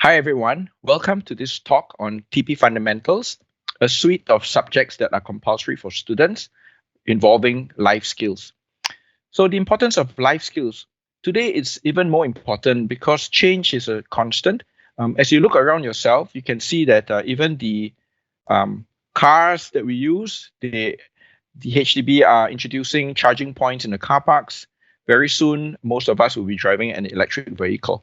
Hi everyone, welcome to this talk on TP Fundamentals, a suite of subjects that are compulsory for students involving life skills. So the importance of life skills. Today it's even more important because change is a constant. As you look around yourself, you can see that even the cars that we use, the HDB are introducing charging points in the car parks. Very soon, most of us will be driving an electric vehicle.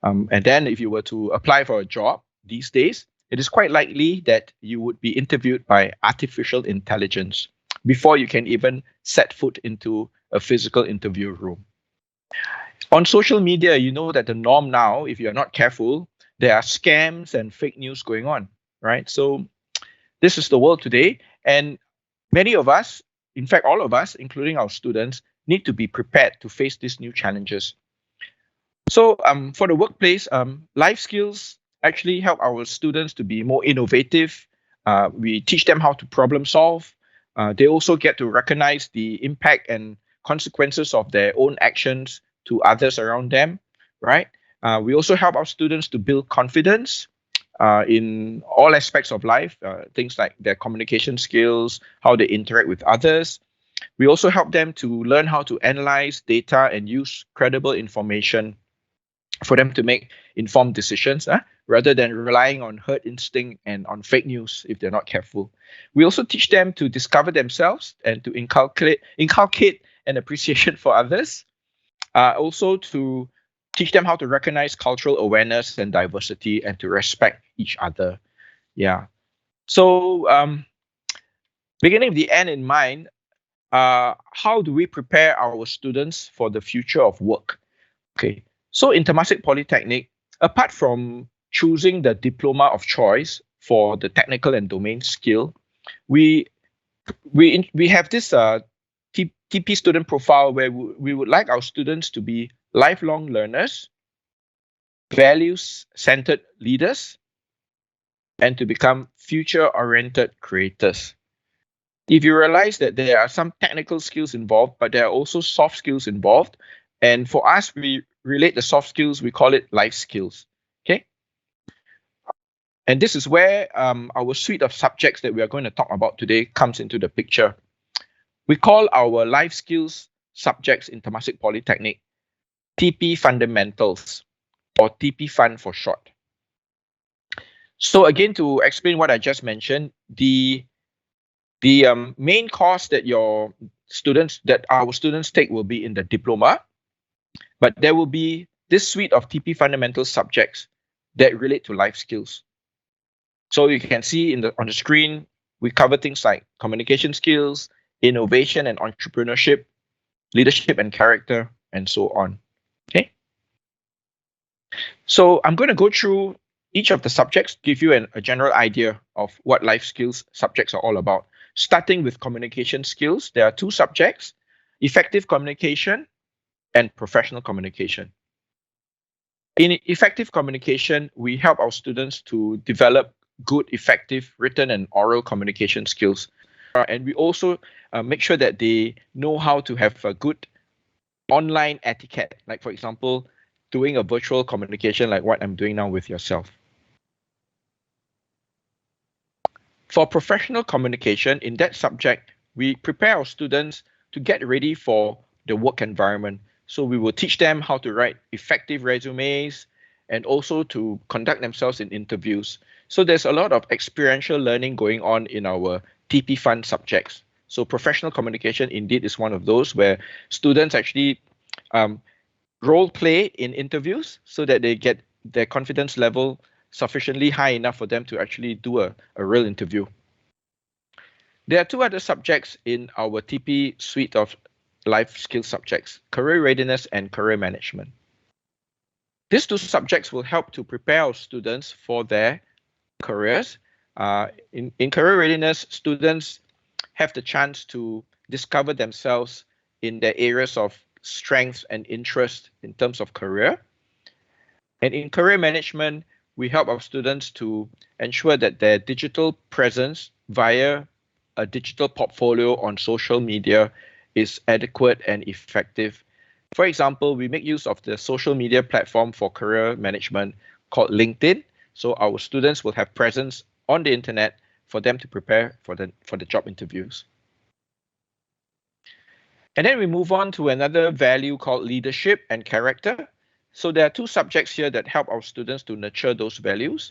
And then if you were to apply for a job these days, it is quite likely that you would be interviewed by artificial intelligence before you can even set foot into a physical interview room. On social media, you know that the norm now, if you're not careful, there are scams and fake news going on, right? So this is the world today. And many of us, in fact, all of us, including our students, need to be prepared to face these new challenges. So for the workplace, life skills actually help our students to be more innovative. We teach them how to problem solve. They also get to recognize the impact and consequences of their own actions to others around them, right? We also help our students to build confidence in all aspects of life, things like their communication skills, how they interact with others. We also help them to learn how to analyze data and use credible information for them to make informed decisions rather than relying on herd instinct and on fake news if they're not careful. We also teach them to discover themselves and to inculcate an appreciation for others. Also to teach them how to recognize cultural awareness and diversity and to respect each other. Yeah. So beginning with the end in mind, how do we prepare our students for the future of work? Okay. So in Temasek Polytechnic, apart from choosing the diploma of choice for the technical and domain skill, we have this TP student profile where we would like our students to be lifelong learners, values-centered leaders, and to become future-oriented creators. If you realize that there are some technical skills involved, but there are also soft skills involved, and for us, we relate the soft skills, we call it life skills. Okay. And this is where our suite of subjects that we are going to talk about today comes into the picture. We call our life skills subjects in Temasek Polytechnic TP Fundamentals, or TPFun for short. So again, to explain what I just mentioned, the main course that our students take will be in the diploma. But there will be this suite of TP fundamental subjects that relate to life skills. So you can see on the screen, we cover things like communication skills, innovation and entrepreneurship, leadership and character, and so on. Okay. So I'm going to go through each of the subjects, give you a general idea of what life skills subjects are all about. Starting with communication skills, there are two subjects: effective communication and professional communication. In effective communication, we help our students to develop good, effective written and oral communication skills. And we also make sure that they know how to have a good online etiquette, like, for example, doing a virtual communication like what I'm doing now with yourself. For professional communication, in that subject, we prepare our students to get ready for the work environment. So we will teach them how to write effective resumes and also to conduct themselves in interviews. So there's a lot of experiential learning going on in our TPFun subjects. So professional communication indeed is one of those where students actually role play in interviews so that they get their confidence level sufficiently high enough for them to actually do a real interview. There are two other subjects in our TP suite of life skill subjects: career readiness and career management. These two subjects will help to prepare our students for their careers. In career readiness, students have the chance to discover themselves in their areas of strengths and interest in terms of career. And in career management, we help our students to ensure that their digital presence via a digital portfolio on social media is adequate and effective. For example, we make use of the social media platform for career management called LinkedIn. So our students will have presence on the internet for them to prepare for the job interviews. And then we move on to another value called leadership and character. So there are two subjects here that help our students to nurture those values.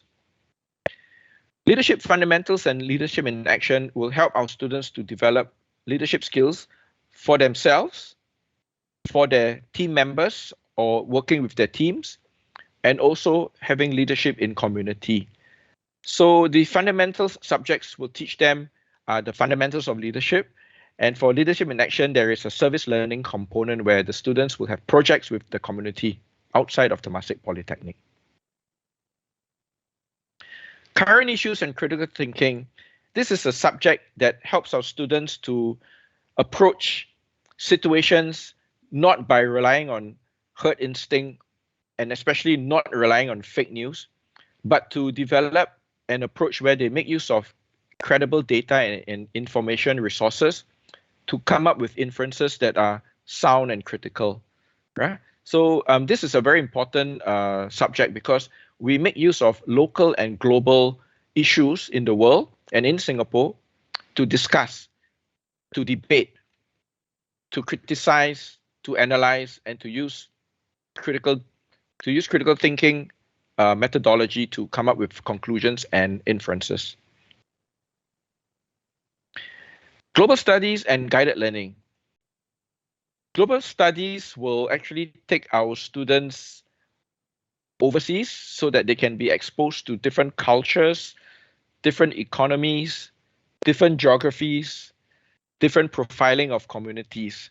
Leadership fundamentals and leadership in action will help our students to develop leadership skills for themselves, for their team members or working with their teams, and also having leadership in community. So the fundamentals subjects will teach them the fundamentals of leadership. And for leadership in action, there is a service learning component where the students will have projects with the community outside of Temasek Polytechnic. Current issues and critical thinking. This is a subject that helps our students to approach situations not by relying on herd instinct and especially not relying on fake news, but to develop an approach where they make use of credible data and information resources to come up with inferences that are sound and critical, right? So this is a very important subject because we make use of local and global issues in the world and in Singapore to discuss, to debate, to criticize, to analyze, and to use critical thinking methodology to come up with conclusions and inferences. Global studies and guided learning. Global studies will actually take our students overseas so that they can be exposed to different cultures, different economies, different geographies, different profiling of communities.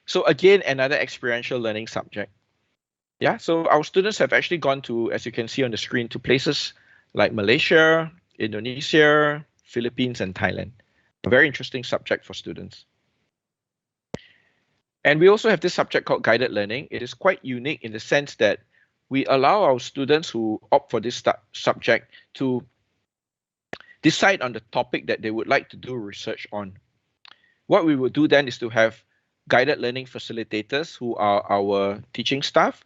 So again, another experiential learning subject. Yeah, so our students have actually gone to, as you can see on the screen, to places like Malaysia, Indonesia, Philippines, and Thailand. A very interesting subject for students. And we also have this subject called guided learning. It is quite unique in the sense that we allow our students who opt for this subject to decide on the topic that they would like to do research on. What we will do then is to have guided learning facilitators who are our teaching staff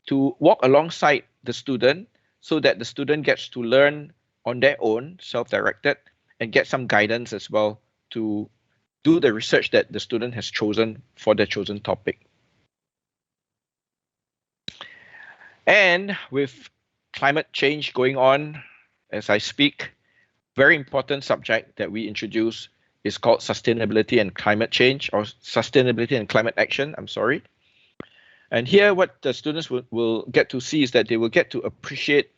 to walk alongside the student so that the student gets to learn on their own, self-directed, and get some guidance as well to do the research that the student has chosen for their chosen topic. And with climate change going on as I speak, very important subject that we introduce is called sustainability and climate change, or sustainability and climate action, I'm sorry. And here what the students will get to see is that they will get to appreciate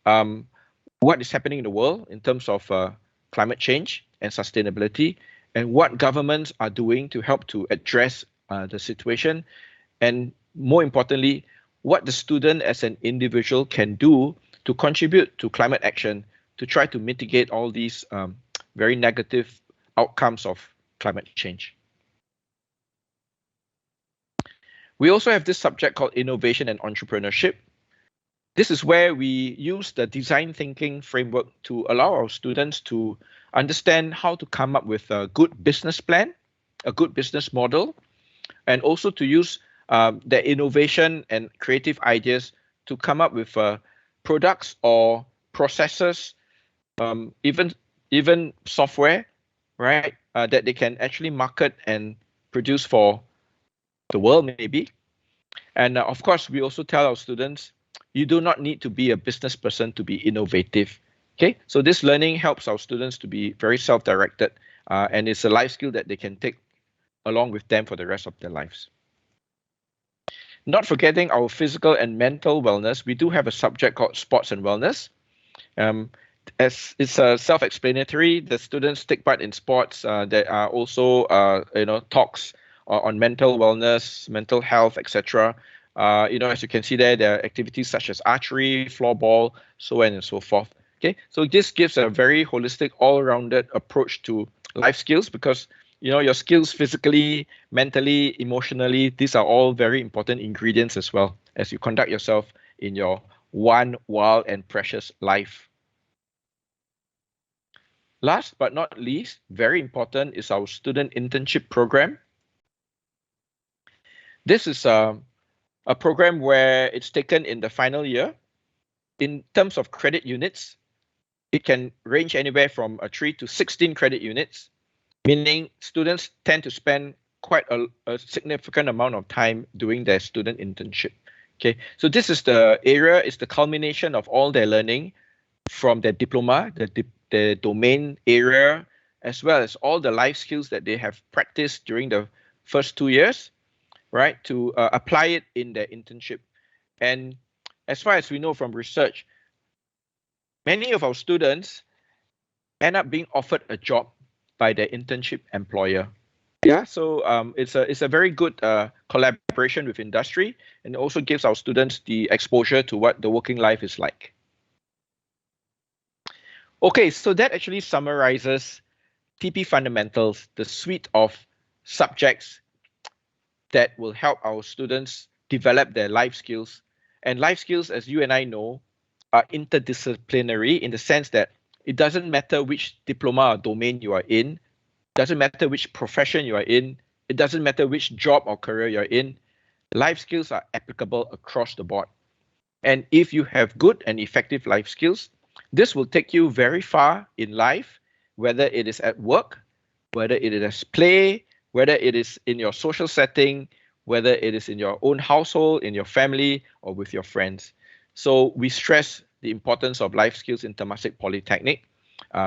what is happening in the world in terms of climate change and sustainability, and what governments are doing to help to address the situation, and more importantly, what the student as an individual can do to contribute to climate action to try to mitigate all these very negative outcomes of climate change. We also have this subject called innovation and entrepreneurship. This is where we use the design thinking framework to allow our students to understand how to come up with a good business plan, a good business model, and also to use their innovation and creative ideas to come up with products or processes, even software, right, that they can actually market and produce for the world maybe. And of course, we also tell our students, you do not need to be a business person to be innovative. Okay, so this learning helps our students to be very self-directed, and it's a life skill that they can take along with them for the rest of their lives. Not forgetting our physical and mental wellness, we do have a subject called sports and wellness. As it's self-explanatory, the students take part in sports. There are also talks on mental wellness, mental health, etc. As you can see there are activities such as archery, floorball, so on and so forth. Okay, so this gives a very holistic, all-rounded approach to life skills because your skills physically, mentally, emotionally, these are all very important ingredients as well as you conduct yourself in your one wild and precious life. Last but not least, very important is our student internship program. This is a program where it's taken in the final year. in terms of credit units, it can range anywhere from 3 to 16 credit units, meaning students tend to spend quite a significant amount of time doing their student internship. Okay, so this is the area, is the culmination of all their learning from their diploma, the domain area, as well as all the life skills that they have practiced during the first 2 years, right, to apply it in their internship. And as far as we know from research, many of our students end up being offered a job by their internship employer. Yeah, so it's a very good collaboration with industry, and also gives our students the exposure to what the working life is like. Okay, so that actually summarizes TP Fundamentals, the suite of subjects that will help our students develop their life skills. And life skills, as you and I know, are interdisciplinary in the sense that it doesn't matter which diploma or domain you are in, doesn't matter which profession you are in, it doesn't matter which job or career you're in, life skills are applicable across the board. And if you have good and effective life skills, this will take you very far in life, whether it is at work, whether it is play, whether it is in your social setting, whether it is in your own household, in your family, or with your friends. So we stress the importance of life skills in Temasek Polytechnic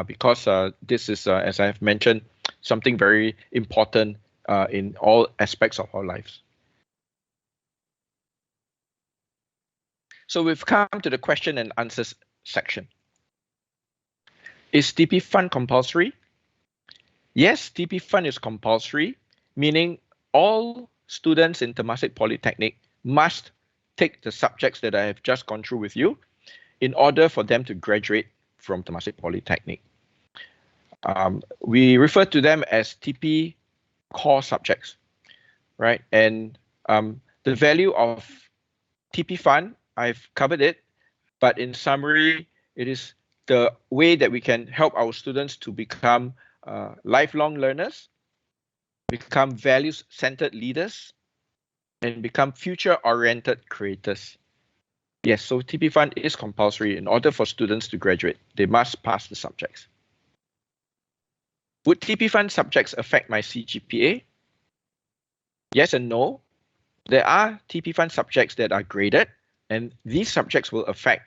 because this is, as I have mentioned, something very important in all aspects of our lives. So we've come to the question and answers section. Is TPFun compulsory? Yes, TPFun is compulsory, meaning all students in Temasek Polytechnic must take the subjects that I have just gone through with you in order for them to graduate from Temasek Polytechnic. We refer to them as TP core subjects, right? And the value of TPFun, I've covered it, but in summary, it is the way that we can help our students to become lifelong learners, become values-centered leaders, and become future-oriented creators. Yes, so TPFun is compulsory. In order for students to graduate, they must pass the subjects. Would TPFun subjects affect my CGPA? Yes and no. There are TPFun subjects that are graded, and these subjects will affect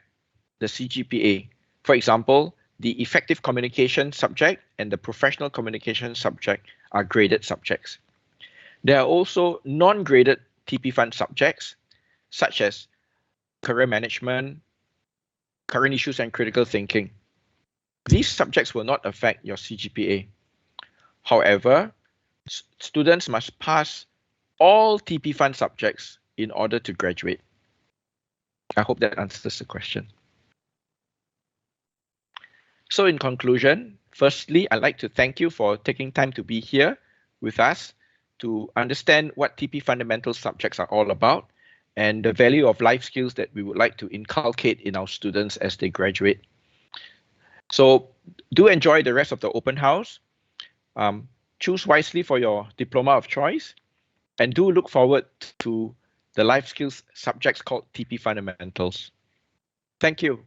the CGPA. For example, the effective communication subject and the professional communication subject are graded subjects. There are also non-graded TPFun subjects, such as career management, current issues and critical thinking. These subjects will not affect your CGPA. However, students must pass all TPFun subjects in order to graduate. I hope that answers the question. So in conclusion, firstly, I'd like to thank you for taking time to be here with us to understand what TP fundamental subjects are all about and the value of life skills that we would like to inculcate in our students as they graduate. So do enjoy the rest of the open house. Choose wisely for your diploma of choice, and do look forward to the life skills subjects called TP Fundamentals. Thank you.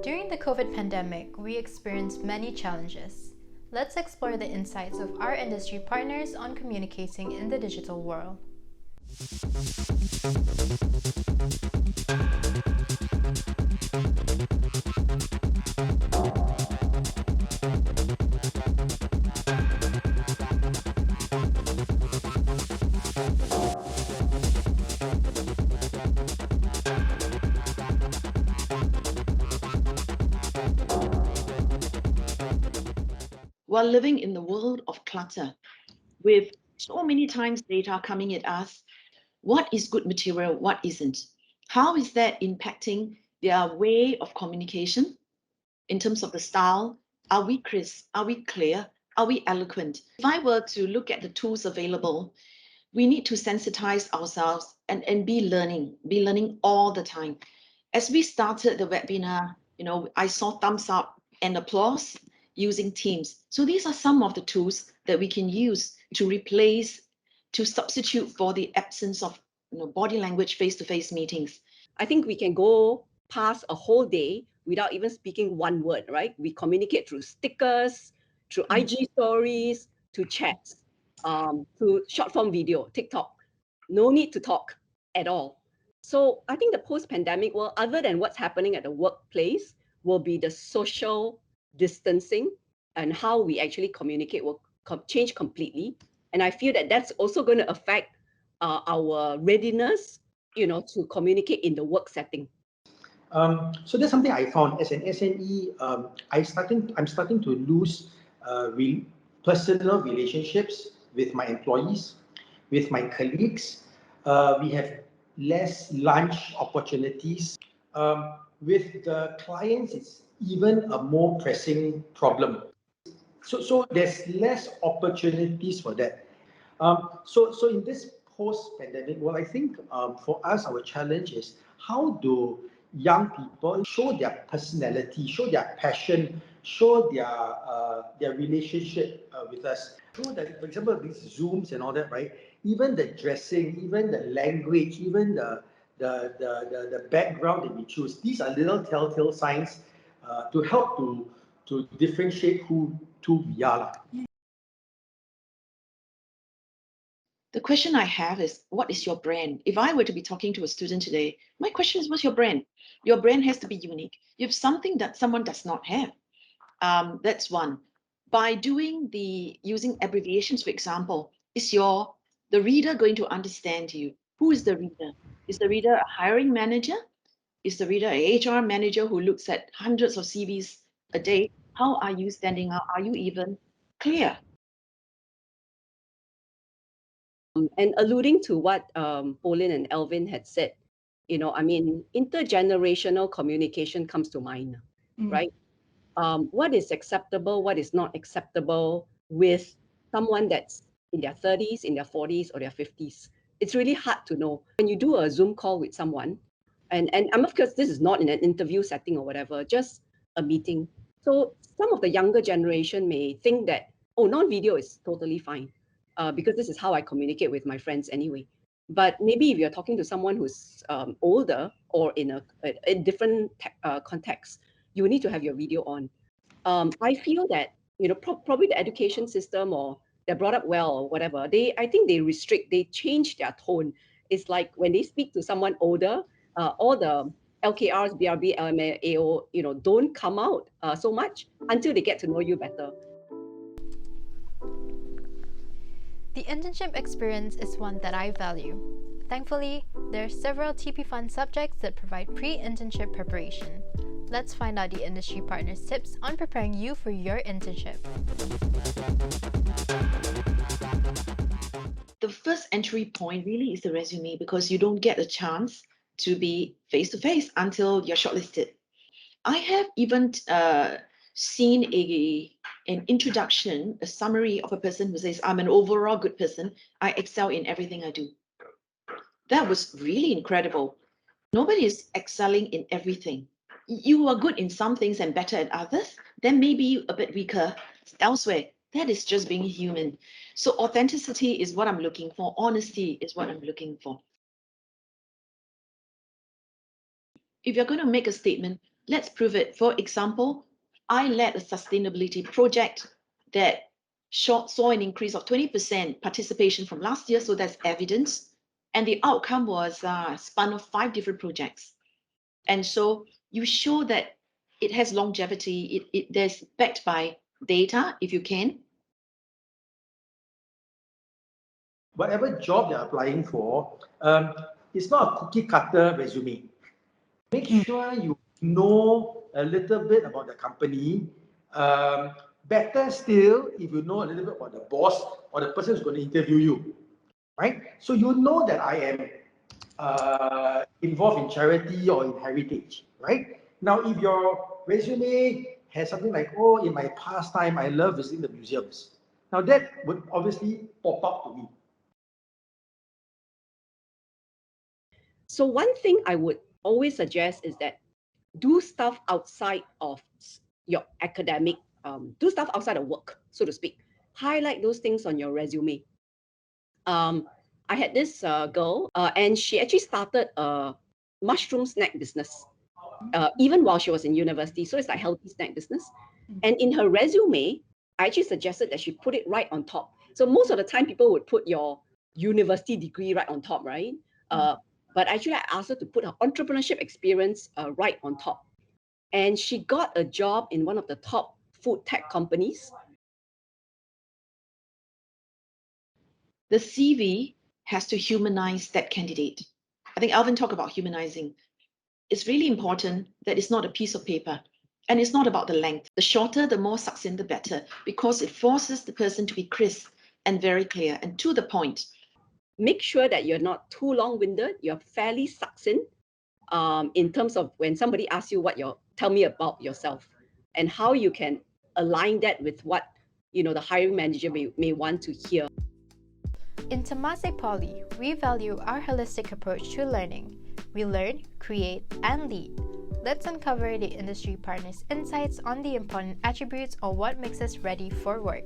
During the COVID pandemic, we experienced many challenges. Let's explore the insights of our industry partners on communicating in the digital world. We're living in the world of clutter with so many times data coming at us. What is good material? What isn't? How is that impacting their way of communication in terms of the style? Are we crisp? Are we clear? Are we eloquent? If I were to look at the tools available, we need to sensitize ourselves and be learning all the time. As we started the webinar, I saw thumbs up and applause using Teams. So these are some of the tools that we can use to replace to substitute for the absence of body language face-to-face meetings? I think we can go past a whole day without even speaking one word, right? We communicate through stickers, through IG stories, to chats, to short form video, TikTok. No need to talk at all. So I think the post-pandemic world, other than what's happening at the workplace, will be the social distancing and how we actually communicate will change completely. And I feel that that's also going to affect our readiness, to communicate in the work setting. So that's something I found as an SME. I'm starting to lose personal relationships with my employees, with my colleagues. We have less lunch opportunities. With the clients, it's even a more pressing problem. So there's less opportunities for that. So in this post-pandemic world, I think for us, our challenge is how do young people show their personality, show their passion, show their relationship with us. Show that, for example, these Zooms and all that, right? Even the dressing, even the language, even the background that we choose. These are little telltale signs to help to differentiate who we are. The question I have is, what is your brand? If I were to be talking to a student today, my question is, what's your brand? Your brand has to be unique. You have something that someone does not have. That's one. By using abbreviations, for example, is the reader going to understand you? Who is the reader? Is the reader a hiring manager? Is the reader an HR manager who looks at hundreds of CVs a day? How are you standing out? Are you even clear? And alluding to what Pauline and Elvin had said, intergenerational communication comes to mind, right? What is acceptable, what is not acceptable with someone that's in their 30s, in their 40s, or their 50s. It's really hard to know. When you do a Zoom call with someone, and of course, this is not in an interview setting or whatever, just a meeting. So some of the younger generation may think that, oh, non-video is totally fine, because this is how I communicate with my friends anyway. But maybe if you're talking to someone who's older or in a different context, you need to have your video on. I feel that probably the education system, or they're brought up well or whatever. I think they change their tone. It's like when they speak to someone older, all the LKRs, BRB, LMA, AO, don't come out so much until they get to know you better. The internship experience is one that I value. Thankfully, there are several TPFun subjects that provide pre-internship preparation. Let's find out the industry partners' tips on preparing you for your internship. The first entry point really is the resume, because you don't get a chance to be face-to-face until you're shortlisted. I have even seen an introduction, a summary of a person who says, I'm an overall good person. I excel in everything I do. That was really incredible. Nobody is excelling in everything. You are good in some things and better at others, then maybe a bit weaker elsewhere. That is just being human. So authenticity is what I'm looking for. Honesty is what I'm looking for. If you're going to make a statement, let's prove it. For example, I led a sustainability project that saw an increase of 20% participation from last year, so that's evidence. And the outcome was a span of 5 different projects. And so you show that it has longevity, there's backed by data, if you can. Whatever job they're applying for, it's not a cookie cutter resume. Make sure you know a little bit about the company. Better still, if you know a little bit about the boss or the person who's going to interview you, right? So you know that I am involved in charity or in heritage, right? Now, if your resume has something like, oh, in my pastime, I love visiting the museums. Now, that would obviously pop up to me. So one thing I would always suggest is that do stuff outside of your academic, do stuff outside of work, so to speak. Highlight those things on your resume. I had this girl, and she actually started a mushroom snack business, even while she was in university. So it's like healthy snack business. And in her resume, I actually suggested that she put it right on top. So most of the time, people would put your university degree right on top, right? But actually, I asked her to put her entrepreneurship experience right on top. And she got a job in one of the top food tech companies. The CV has to humanize that candidate. I think Alvin talked about humanizing. It's really important that it's not a piece of paper. And it's not about the length. The shorter, the more succinct, the better, because it forces the person to be crisp and very clear and to the point. Make sure that you're not too long-winded, you're fairly succinct in terms of when somebody asks you tell me about yourself and how you can align that with what the hiring manager may want to hear. In Temasek Poly, we value our holistic approach to learning. We learn, create, and lead. Let's uncover the industry partners' insights on the important attributes of what makes us ready for work.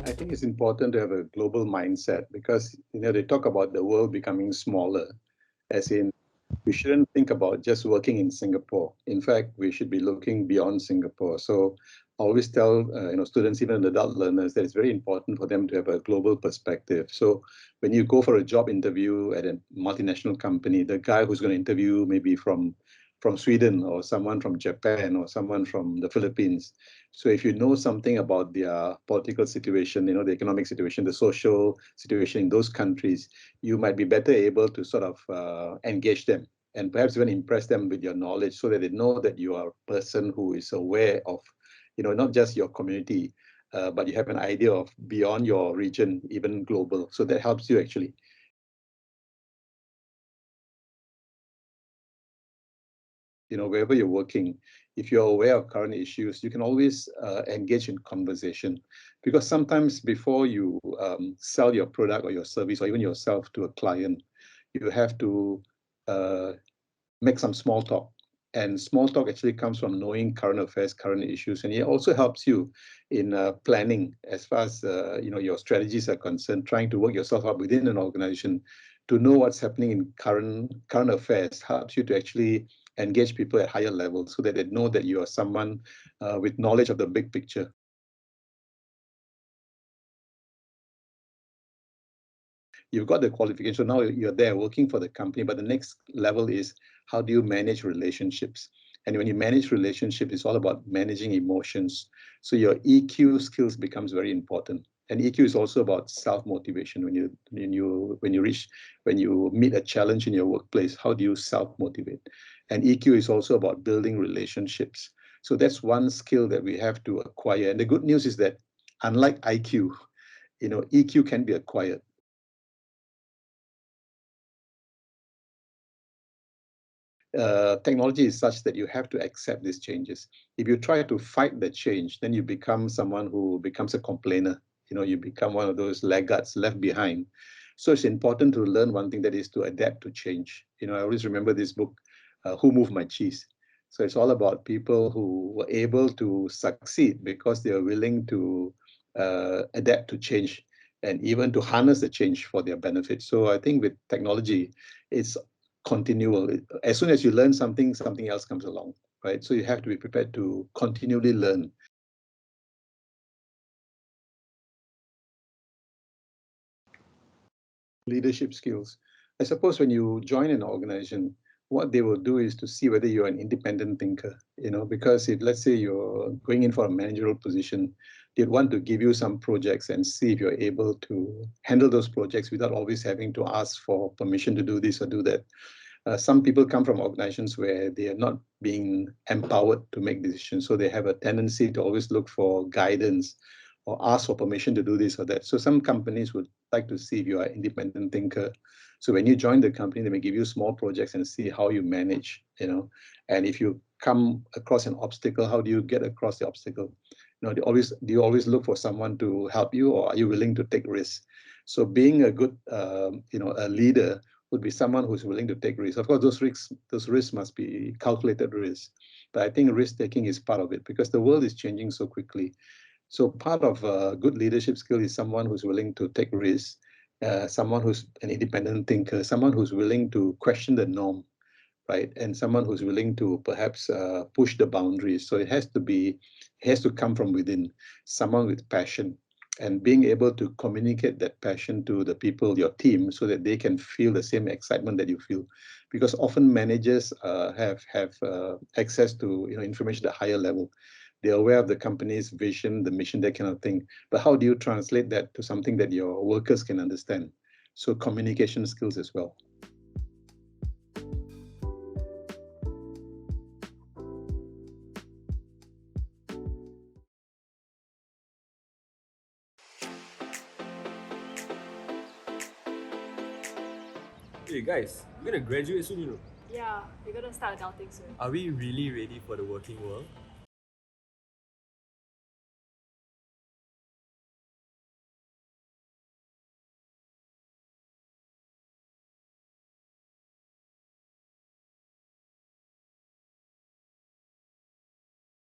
I think it's important to have a global mindset because they talk about the world becoming smaller, as in we shouldn't think about just working in Singapore. In fact, we should be looking beyond Singapore. So I always tell students, even adult learners, that it's very important for them to have a global perspective. So when you go for a job interview at a multinational company, the guy who's going to interview maybe from Sweden or someone from Japan or someone from the Philippines. So if you know something about their political situation, the economic situation, the social situation in those countries, you might be better able to sort of engage them and perhaps even impress them with your knowledge so that they know that you are a person who is aware of, not just your community, but you have an idea of beyond your region, even global. So that helps you actually. Wherever you're working, if you're aware of current issues, you can always engage in conversation. Because sometimes before you sell your product or your service or even yourself to a client, you have to make some small talk. And small talk actually comes from knowing current affairs, current issues, and it also helps you in planning as far as your strategies are concerned, trying to work yourself up within an organization to know what's happening in current affairs helps you to actually engage people at higher levels so that they know that you are someone with knowledge of the big picture. You've got the qualification, so now you're there working for the company, but the next level is how do you manage relationships? And when you manage relationships, it's all about managing emotions. So your EQ skills becomes very important. And EQ is also about self-motivation. When you meet a challenge in your workplace, how do you self-motivate? And EQ is also about building relationships. So that's one skill that we have to acquire. And the good news is that unlike IQ, EQ can be acquired. Technology is such that you have to accept these changes. If you try to fight the change, then you become someone who becomes a complainer. You become one of those laggards left behind. So it's important to learn one thing, that is to adapt to change. I always remember this book, Who Moved My Cheese? So it's all about people who were able to succeed because they are willing to adapt to change and even to harness the change for their benefit. So I think with technology, it's continual. As soon as you learn something, something else comes along, right? So you have to be prepared to continually learn. Leadership skills. I suppose when you join an organization, what they will do is to see whether you're an independent thinker, because if, let's say, you're going in for a managerial position, they'd want to give you some projects and see if you're able to handle those projects without always having to ask for permission to do this or do that. Some people come from organizations where they are not being empowered to make decisions. So they have a tendency to always look for guidance or ask for permission to do this or that. So some companies would like to see if you are an independent thinker. So when you join the company, they may give you small projects and see how you manage, And if you come across an obstacle, how do you get across the obstacle? Do you always look for someone to help you, or are you willing to take risks? So being a good, a leader would be someone who's willing to take risks. Of course, those risks must be calculated risks. But I think risk taking is part of it, because the world is changing so quickly. So part of a good leadership skill is someone who's willing to take risks, someone who's an independent thinker, someone who's willing to question the norm, right? And someone who's willing to perhaps push the boundaries. So it has to come from within, someone with passion, and being able to communicate that passion to the people, your team, so that they can feel the same excitement that you feel. Because often managers have access to information at a higher level. They're aware of the company's vision, the mission, that kind of thing. But how do you translate that to something that your workers can understand? So communication skills as well. Hey guys, we're gonna graduate soon, you know. Yeah, we're gonna start adulting soon. Are we really ready for the working world?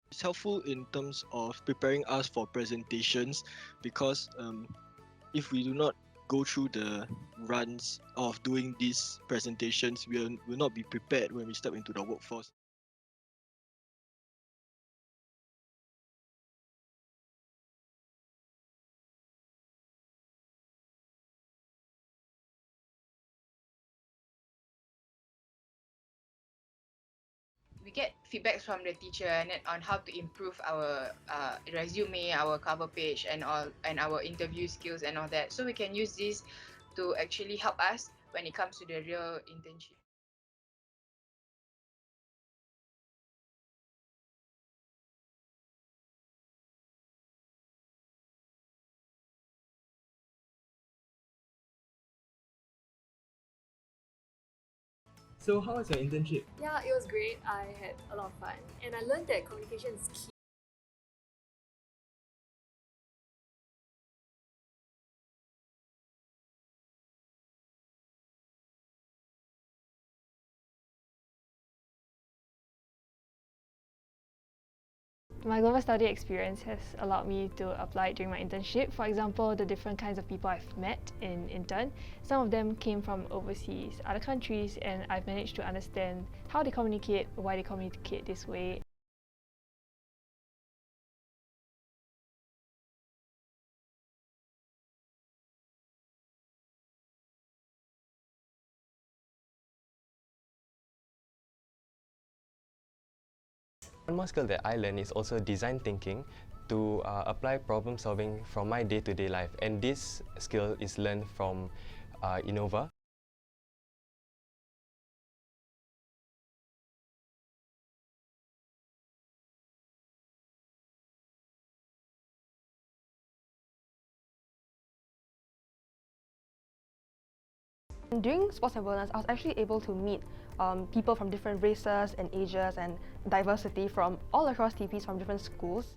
It's helpful in terms of preparing us for presentations, because if we do not go through the runs of doing these presentations, we will not be prepared when we step into the workforce. We get feedbacks from the teacher and on how to improve our resume, our cover page, and our interview skills and all that. So we can use this to actually help us when it comes to the real internship. So how was your internship? Yeah, it was great. I had a lot of fun. And I learned that communication is key. My global study experience has allowed me to apply it during my internship. For example, the different kinds of people I've met in intern. Some of them came from overseas, other countries, and I've managed to understand how they communicate, why they communicate this way. One more skill that I learned is also design thinking, to apply problem solving from my day-to-day life, and this skill is learned from Innova. During sports and wellness, I was actually able to meet people from different races and ages and diversity from all across TPs from different schools.